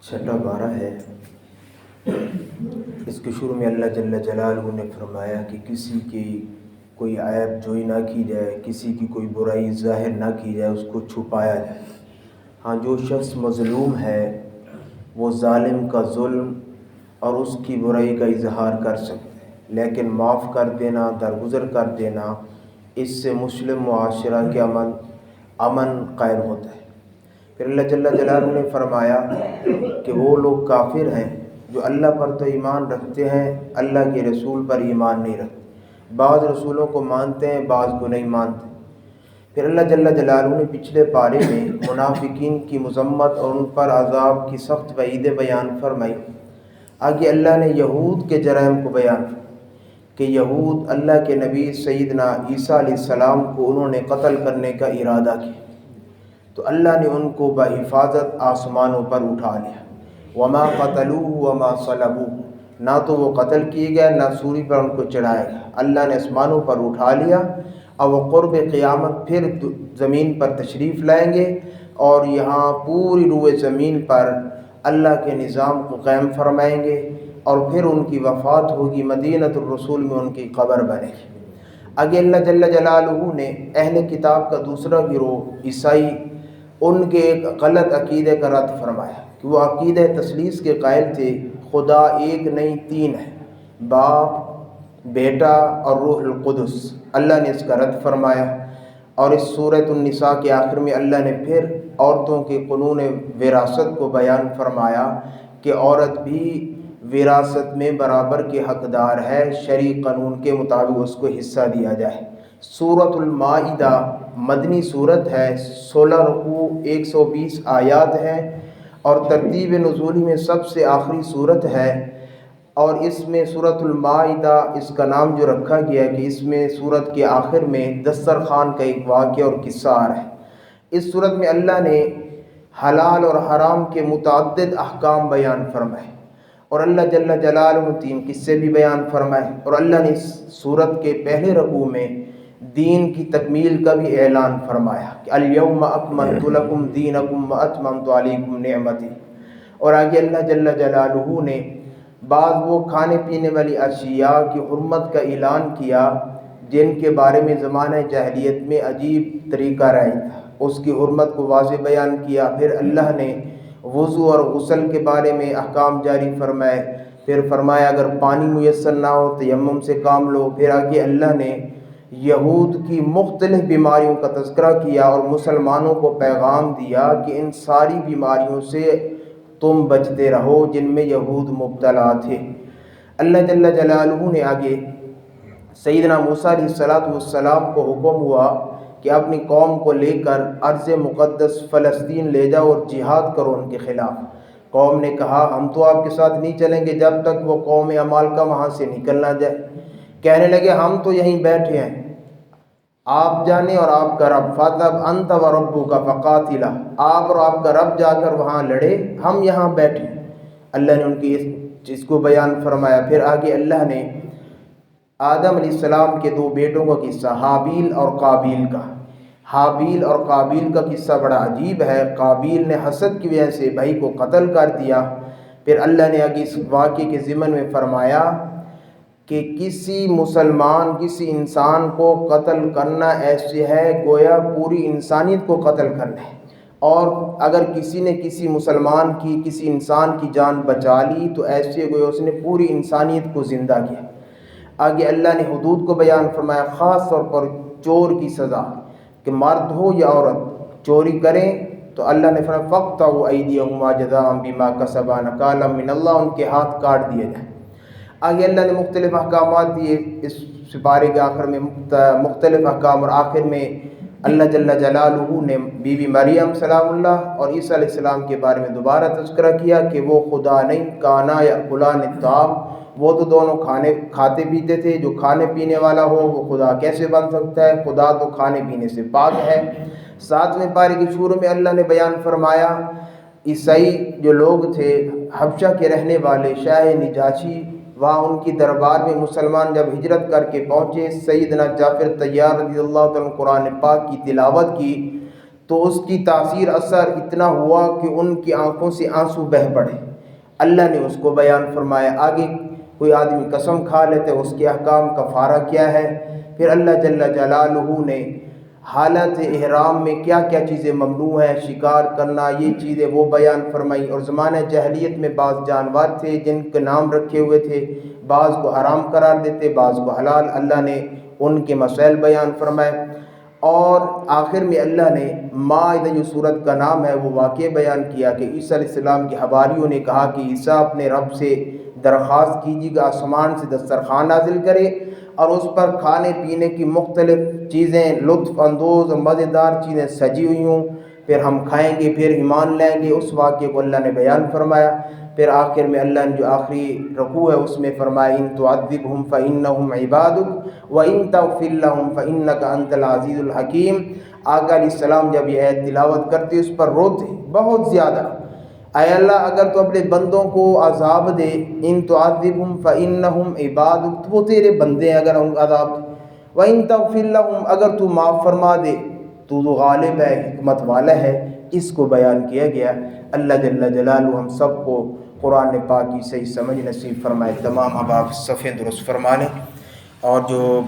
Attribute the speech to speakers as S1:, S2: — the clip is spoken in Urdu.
S1: چھٹا پارہ ہے۔ اس کے شروع میں اللہ جل جلالہ نے فرمایا کہ کسی کی کوئی عیب جوئی نہ کی جائے، کسی کی کوئی برائی ظاہر نہ کی جائے، اس کو چھپایا جائے۔ ہاں، جو شخص مظلوم ہے وہ ظالم کا ظلم اور اس کی برائی کا اظہار کر سکتے ہیں، لیکن معاف کر دینا، درگزر کر دینا، اس سے مسلم معاشرہ کے امن قائم ہوتا ہے۔ پھر اللہ جل جلالہ نے فرمایا کہ وہ لوگ کافر ہیں جو اللہ پر تو ایمان رکھتے ہیں، اللہ کے رسول پر ایمان نہیں رکھتے، بعض رسولوں کو مانتے ہیں، بعض کو نہیں مانتے۔ پھر اللہ جل جلالہ نے پچھلے پارے میں منافقین کی مذمت اور ان پر عذاب کی سخت وعیدیں بیان فرمائی۔ آگے اللہ نے یہود کے جرائم کو بیان کہ یہود اللہ کے نبی سیدنا عیسیٰ علیہ السلام کو انہوں نے قتل کرنے کا ارادہ کیا، تو اللہ نے ان کو بحفاظت آسمانوں پر اٹھا لیا۔ وما قتلوہ وما صلبوہ، نہ تو وہ قتل کیے گئے نہ سولی پر ان کو چڑھایا گیا، اللہ نے آسمانوں پر اٹھا لیا، اور وہ قرب قیامت پھر زمین پر تشریف لائیں گے اور یہاں پوری روئے زمین پر اللہ کے نظام کو قائم فرمائیں گے، اور پھر ان کی وفات ہوگی، مدینۃ الرسول میں ان کی قبر بنے گی۔ آگے اللہ جل جلالہ نے اہل کتاب کا دوسرا گروہ عیسائی، ان کے ایک غلط عقیدے کا رد فرمایا کہ وہ عقیدہ تثلیث کے قائل تھے، خدا ایک نہیں تین ہے، باپ، بیٹا اور روح القدس۔ اللہ نے اس کا رد فرمایا، اور اس سورۃ النساء کے آخر میں اللہ نے پھر عورتوں کے قانون وراثت کو بیان فرمایا کہ عورت بھی وراثت میں برابر کے حقدار ہے، شرعی قانون کے مطابق اس کو حصہ دیا جائے۔ سورۃ المائدہ مدنی سورت ہے، 16 رکوع 120 آیات ہیں، اور ترتیب نزولی میں سب سے آخری سورت ہے، اور اس میں سورۃ المائدہ اس کا نام جو رکھا گیا ہے کہ اس میں سورت کے آخر میں دسترخوان کا ایک واقعہ اور قصہ آ رہا ہے۔ اس سورت میں اللہ نے حلال اور حرام کے متعدد احکام بیان فرمائے، اور اللہ جل جلالہ نے 3 قصے بھی بیان فرمائے، اور اللہ نے اس سورت کے پہلے رکوع میں دین کی تکمیل کا بھی اعلان فرمایا کہ الیوم اکملت لکم دینکم واتممت علیکم نعمتی۔ اور آگے اللہ جل جلالہ نے بعض وہ کھانے پینے والی اشیاء کی حرمت کا اعلان کیا جن کے بارے میں زمانہ جاہلیت میں عجیب طریقہ رائج تھا، اس کی حرمت کو واضح بیان کیا۔ پھر اللہ نے وضو اور غسل کے بارے میں احکام جاری فرمائے، پھر فرمایا اگر پانی میسر نہ ہو تیمم سے کام لو۔ پھر آگے اللہ نے یہود کی مختلف بیماریوں کا تذکرہ کیا اور مسلمانوں کو پیغام دیا کہ ان ساری بیماریوں سے تم بچتے رہو جن میں یہود مبتلا تھے۔ اللہ جل جلالہ نے آگے سیدنا موسیٰ علیہ السلام کو حکم ہوا کہ اپنی قوم کو لے کر ارض مقدس فلسطین لے جاؤ اور جہاد کرو ان کے خلاف۔ قوم نے کہا ہم تو آپ کے ساتھ نہیں چلیں گے جب تک وہ قوم عمالقہ وہاں سے نکل نہ جائے۔ کہنے لگے ہم تو یہیں بیٹھے ہیں، آپ جانے اور آپ کا رب، فَاذْهَبْ أَنْتَ وَرَبُّكَ فَقَاتِلَا، آپ اور آپ کا رب جا کر وہاں لڑے، ہم یہاں بیٹھے۔ اللہ نے ان کی اس چیز کو بیان فرمایا۔ پھر آگے اللہ نے آدم علیہ السلام کے 2 بیٹوں کا قصہ، حابیل اور قابیل کا۔ حابیل اور قابیل کا قصہ بڑا عجیب ہے۔ قابیل نے حسد کی وجہ سے بھائی کو قتل کر دیا۔ پھر اللہ نے آگے اس واقعے کے ضمن میں فرمایا کہ کسی مسلمان، کسی انسان کو قتل کرنا ایسے ہے گویا پوری انسانیت کو قتل کرنا ہے، اور اگر کسی نے کسی مسلمان کی، کسی انسان کی جان بچا لی تو ایسے گویا اس نے پوری انسانیت کو زندہ کیا۔ آگے اللہ نے حدود کو بیان فرمایا، خاص طور پر چور کی سزا، کہ مرد ہو یا عورت چوری کریں تو اللہ نے فرمایا فَاقْطَعُوا أَيْدِيَهُمَا جَزَاءً بِمَا كَسَبَا نَكَالًا مِّنَ اللَّهِ، ان کے ہاتھ کاٹ دیے جائیں۔ آگے اللہ نے مختلف احکامات دیے اس سپارے کے آخر میں، مختلف احکام، اور آخر میں اللہ جل جلالہ نے بی بی مریم سلام اللہ اور عیسیٰ علیہ السلام کے بارے میں دوبارہ تذکرہ کیا کہ وہ خدا نہیں، کانا یأکلان الطعام، وہ تو دونوں کھاتے پیتے تھے، جو کھانے پینے والا ہو وہ خدا کیسے بن سکتا ہے، خدا تو کھانے پینے سے پاک ہے۔ 7ویں پارے کے شروع میں اللہ نے بیان فرمایا عیسائی جو لوگ تھے حبشہ کے رہنے والے، شاہ نجاشی، وہاں ان کی دربار میں مسلمان جب ہجرت کر کے پہنچے، سیدنا جعفر طیار رضی اللہ تعالیٰ عنہ قرآن پاک کی تلاوت کی تو اس کی تاثیر اثر اتنا ہوا کہ ان کی آنکھوں سے آنسو بہہ پڑے. اللہ نے اس کو بیان فرمایا. آگے کوئی آدمی قسم کھا لیتے اس کے احکام کفارہ کیا ہے. پھر اللہ جل جلالہ نے حالت احرام میں کیا کیا چیزیں ممنوع ہیں، شکار کرنا، یہ چیزیں وہ بیان فرمائی. اور زمانہ جاہلیت میں بعض جانور تھے جن کے نام رکھے ہوئے تھے، بعض کو حرام قرار دیتے، بعض کو حلال. اللہ نے ان کے مسائل بیان فرمائے. اور آخر میں اللہ نے مائدہ جو سورت کا نام ہے وہ واقعہ بیان کیا کہ عیسیٰ علیہ السلام کے حواریوں نے کہا کہ عیسیٰ اپنے رب سے درخواست کیجیے گا آسمان سے دسترخوان نازل کرے اور اس پر کھانے پینے کی مختلف چیزیں، لطف اندوز اور مزیدار چیزیں سجی ہوئی ہوں، پھر ہم کھائیں گے، پھر ایمان لائیں گے. اس واقعے کو اللہ نے بیان فرمایا. پھر آخر میں اللہ نے جو آخری رکوع ہے اس میں فرمایا ان تعذبہم فإنہم عبادک وإن تغفر لہم فإنک انت العزیز الحکیم. آقا علیہ السلام جب یہ آیت تلاوت کرتے اس پر روتے بہت زیادہ. اے اللہ اگر تو اپنے بندوں کو عذاب دے، ان تعذبہم فإنہم عبادک، تو وہ تیرے بندے ہیں اگر ان کو عذاب دے، وإن تغفر لہم اگر تو معاف فرما دے تو غالب ہے، حکمت والا ہے. اس کو بیان کیا گیا. اللہ جل جلالہ ہم سب کو قرآن پاک کی صحیح سمجھ نصیب فرمائے. تمام اب آپ صفحے درست فرما لیں. اور جو